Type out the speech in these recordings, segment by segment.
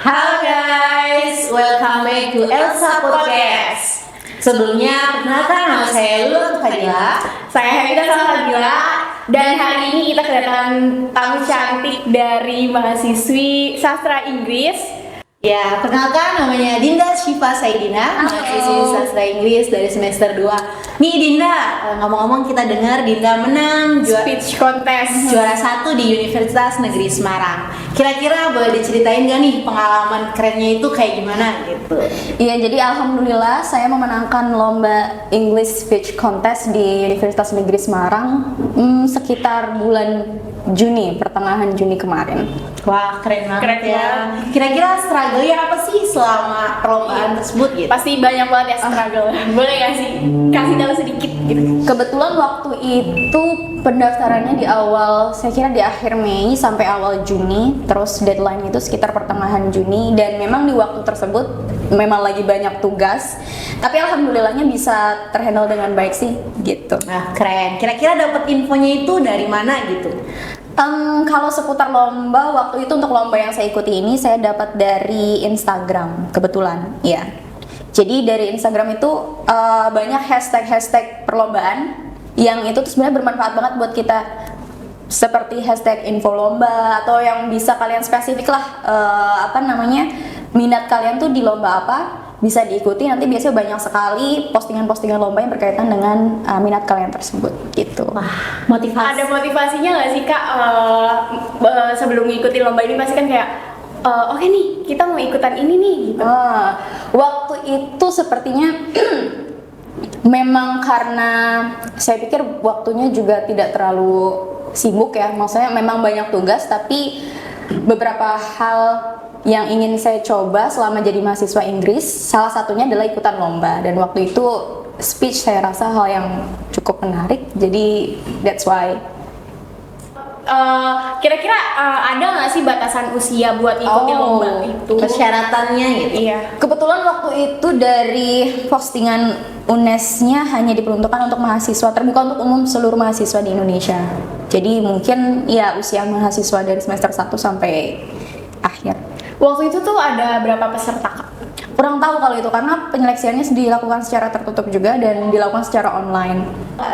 Halo guys, welcome back to Elsa Podcast. Sebelumnya, perkenalkan nama saya Lula Fadila. Saya Hamida Salahadila. Dan hari ini kita kedatangan tamu cantik dari mahasiswi sastra Inggris. Ya, perkenalkan namanya Dinda Syifa Saidina, mahasiswi sastra Inggris dari semester 2. Nih Dinda, ngomong-ngomong kita dengar Dinda menang Speech contest juara 1 di Universitas Negeri Semarang. Kira-kira boleh diceritain gak nih pengalaman kerennya itu kayak gimana gitu? Iya, jadi alhamdulillah saya memenangkan lomba English Speech Contest di Universitas Negeri Semarang sekitar bulan Juni, pertengahan Juni kemarin. Wah, keren banget Keren ya. Kira-kira struggle-nya apa sih selama perlombaan tersebut gitu? Pasti banyak banget ya struggle. Boleh gak sih kasih tahu sedikit gitu? Kebetulan waktu itu pendaftarannya di awal, saya kira di akhir Mei sampai awal Juni, terus deadline itu sekitar pertengahan Juni, dan memang di waktu tersebut memang lagi banyak tugas, tapi alhamdulillahnya bisa terhandle dengan baik sih gitu. Nah, keren. Kira-kira dapat infonya itu dari mana gitu? Kalau seputar lomba, waktu itu untuk lomba yang saya ikuti ini saya dapat dari Instagram kebetulan, ya. Jadi dari Instagram itu banyak hashtag perlombaan yang itu tuh sebenarnya bermanfaat banget buat kita, seperti hashtag info lomba atau yang bisa kalian spesifik lah minat kalian tuh di lomba apa, bisa diikuti. Nanti biasanya banyak sekali postingan-postingan lomba yang berkaitan dengan minat kalian tersebut gitu. Wah, motivasi. Ada motivasinya nggak sih Kak sebelum ngikutin lomba ini? Pasti kan kayak oke nih, kita mau ikutan ini nih gitu. Waktu itu sepertinya memang karena saya pikir waktunya juga tidak terlalu sibuk ya, maksudnya memang banyak tugas, tapi beberapa hal yang ingin saya coba selama jadi mahasiswa Inggris, salah satunya adalah ikutan lomba, dan waktu itu speech saya rasa hal yang cukup menarik, jadi that's why. Kira-kira ada nggak sih batasan usia buat ikutin lomba itu? Persyaratannya gitu. Iya. Kebetulan waktu itu dari postingan UNES-nya hanya diperuntukkan untuk mahasiswa, terbuka untuk umum seluruh mahasiswa di Indonesia. Jadi mungkin ya usia mahasiswa dari semester 1 sampai akhir. Waktu itu tuh ada berapa peserta Kak? Kurang tahu kalau itu karena penyeleksiannya dilakukan secara tertutup juga dan dilakukan secara online.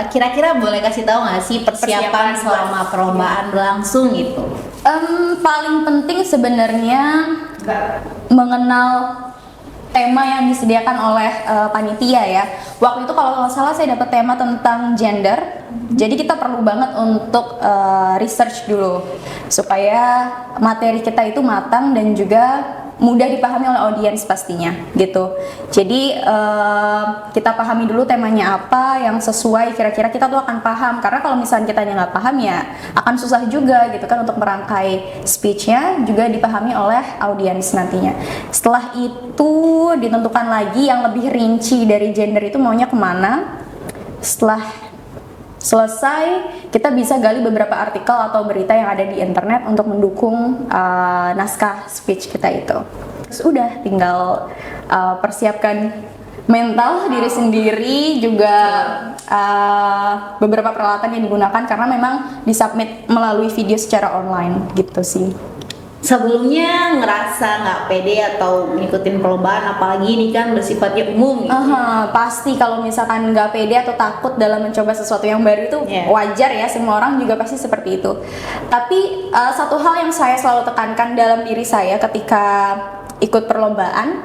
Kira-kira boleh kasih tahu nggak sih persiapan selama perlombaan berlangsung gitu? Paling penting sebenarnya mengenal tema yang disediakan oleh panitia ya. Waktu itu kalau nggak salah saya dapat tema tentang gender. Jadi kita perlu banget untuk research dulu supaya materi kita itu matang dan juga mudah dipahami oleh audiens pastinya gitu. Jadi kita pahami dulu temanya apa yang sesuai, kira-kira kita tuh akan paham, karena kalau misalnya kita nggak paham ya akan susah juga gitu kan untuk merangkai speechnya juga dipahami oleh audiens nantinya. Setelah itu ditentukan lagi yang lebih rinci dari gender itu maunya kemana. Setelah selesai, kita bisa gali beberapa artikel atau berita yang ada di internet untuk mendukung naskah speech kita itu. Terus udah tinggal persiapkan mental diri sendiri, juga beberapa peralatan yang digunakan karena memang disubmit melalui video secara online gitu sih. Sebelumnya ngerasa nggak pede atau ngikutin perlombaan, apalagi ini kan bersifatnya umum gitu. Pasti kalau misalkan nggak pede atau takut dalam mencoba sesuatu yang baru itu wajar ya, semua orang juga pasti seperti itu. Tapi satu hal yang saya selalu tekankan dalam diri saya ketika ikut perlombaan,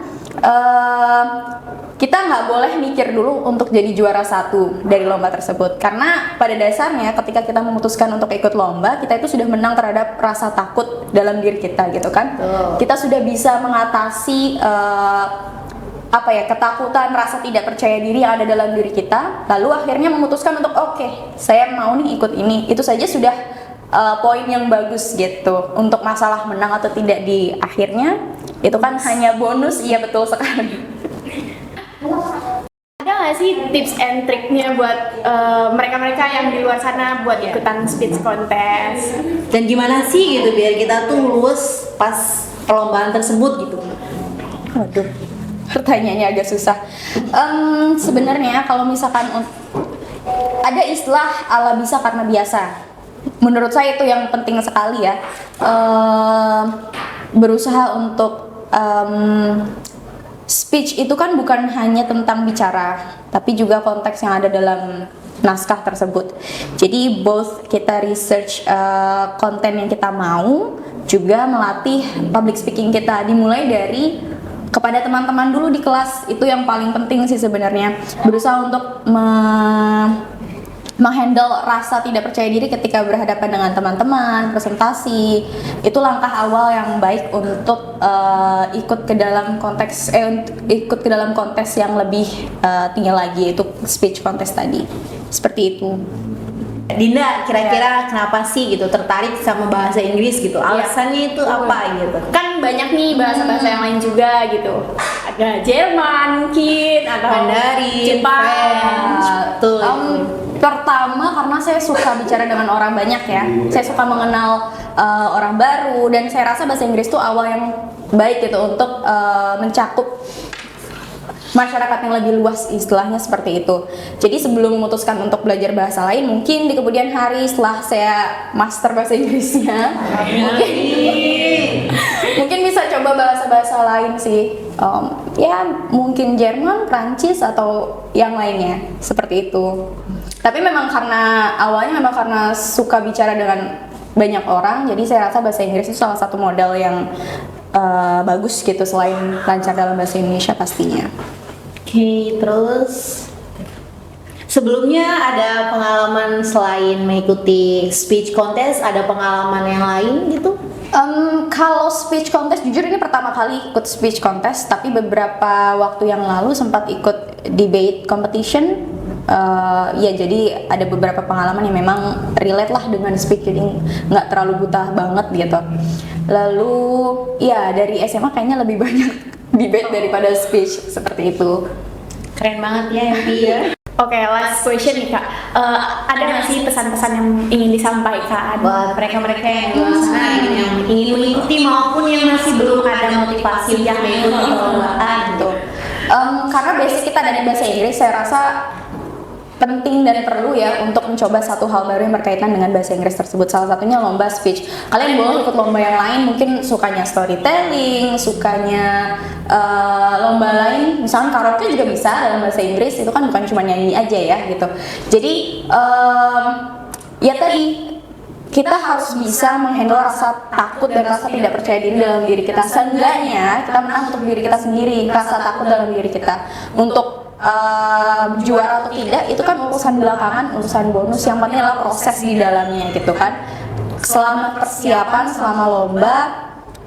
kita nggak boleh mikir dulu untuk jadi juara 1 dari lomba tersebut, karena pada dasarnya ketika kita memutuskan untuk ikut lomba, kita itu sudah menang terhadap rasa takut dalam diri kita gitu kan. Kita sudah bisa mengatasi ketakutan, rasa tidak percaya diri yang ada dalam diri kita, lalu akhirnya memutuskan untuk oke, saya mau nih ikut ini. Itu saja sudah poin yang bagus gitu. Untuk masalah menang atau tidak di akhirnya itu kan hanya bonus. Iya, betul sekali. Ada nggak sih tips and triknya buat mereka-mereka yang di luar sana buat ikutan speech contest? Dan gimana sih gitu biar kita tuh lulus pas perlombaan tersebut gitu? Waduh, pertanyaannya agak susah. Sebenarnya kalau misalkan ada istilah ala bisa karena biasa. Menurut saya itu yang penting sekali ya. Berusaha untuk speech itu kan bukan hanya tentang bicara, tapi juga konteks yang ada dalam naskah tersebut. Jadi both kita research konten yang kita mau, juga melatih public speaking kita, dimulai dari kepada teman-teman dulu di kelas. Itu yang paling penting sih sebenarnya, berusaha untuk menghandle rasa tidak percaya diri ketika berhadapan dengan teman-teman, presentasi. Itu langkah awal yang baik untuk ikut ke dalam konteks yang lebih tinggi lagi, yaitu speech contest tadi. Seperti itu. Dinda, kira-kira kenapa sih gitu tertarik sama bahasa Inggris gitu? Alasannya itu apa gitu? Kan banyak nih bahasa-bahasa yang lain juga gitu. Ada Jerman mungkin, atau Mandarin, Jepang. French, betul. Pertama karena saya suka bicara dengan orang banyak ya. Saya suka mengenal orang baru, dan saya rasa bahasa Inggris itu awal yang baik gitu untuk mencakup masyarakat yang lebih luas, istilahnya seperti itu. Jadi sebelum memutuskan untuk belajar bahasa lain, mungkin di kemudian hari setelah saya master bahasa Inggrisnya, mungkin bisa coba bahasa-bahasa lain sih. Ya mungkin Jerman, Prancis, atau yang lainnya seperti itu. Tapi memang awalnya karena suka bicara dengan banyak orang, jadi saya rasa bahasa Inggris itu salah satu modal yang bagus gitu, selain lancar dalam bahasa Indonesia pastinya. Oke, terus sebelumnya ada pengalaman selain mengikuti speech contest, ada pengalaman yang lain gitu? Kalau speech contest, jujur ini pertama kali ikut speech contest, tapi beberapa waktu yang lalu sempat ikut debate competition. Ya jadi ada beberapa pengalaman yang memang relate lah dengan speech, jadi nggak terlalu buta banget gitu. Lalu ya dari SMA kayaknya lebih banyak debate daripada speech, seperti itu. Keren banget ya Empi ya. Oke, last question nih Kak. Ada nggak sih pesan-pesan yang ingin disampaikan Buat mereka-mereka yang di luar sana yang ingin mengikuti maupun yang masih belum ada motivasi yang mengikuti perlombaan gitu. Karena basic kita dari bahasa Inggris, saya rasa penting dan perlu ya untuk mencoba satu hal baru yang berkaitan dengan bahasa Inggris tersebut. Salah satunya lomba speech. Kalian boleh ikut lomba yang lain, mungkin sukanya storytelling, sukanya lomba lain, misalnya karaoke juga bisa dalam bahasa Inggris. Itu kan bukan cuma nyanyi aja ya gitu. Jadi ya tadi kita harus bisa menghandle rasa takut dan rasa tidak percaya diri dalam diri kita. Seenggaknya kita menang untuk diri kita sendiri, rasa takut dalam diri kita. Untuk juara atau tidak itu kan urusan belakangan, urusan bonus. Yang penting adalah proses di dalamnya gitu kan. Selama persiapan, selama lomba,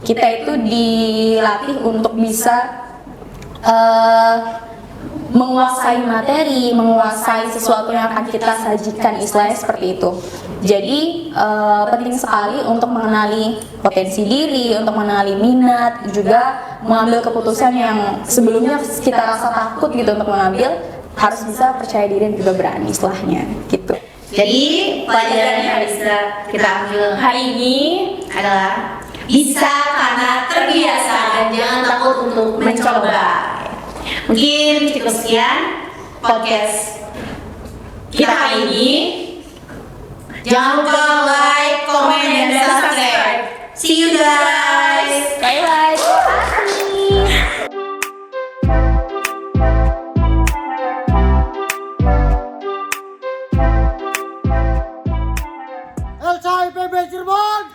kita itu dilatih untuk bisa menguasai materi, menguasai sesuatu yang akan kita sajikan, istilahnya seperti itu. Jadi penting sekali untuk mengenali potensi diri, untuk mengenali minat, juga mengambil keputusan yang sebelumnya kita rasa takut gitu untuk mengambil, harus bisa percaya diri dan juga berani, istilahnya gitu. Jadi pelajaran yang bisa kita ambil hari ini adalah bisa karena terbiasa dan jangan takut untuk mencoba. Mungkin cukup sekian podcast kita hari ini. Jangan lupa like, comment, dan subscribe. See you guys. Bye bye. LCIPB Cirebon.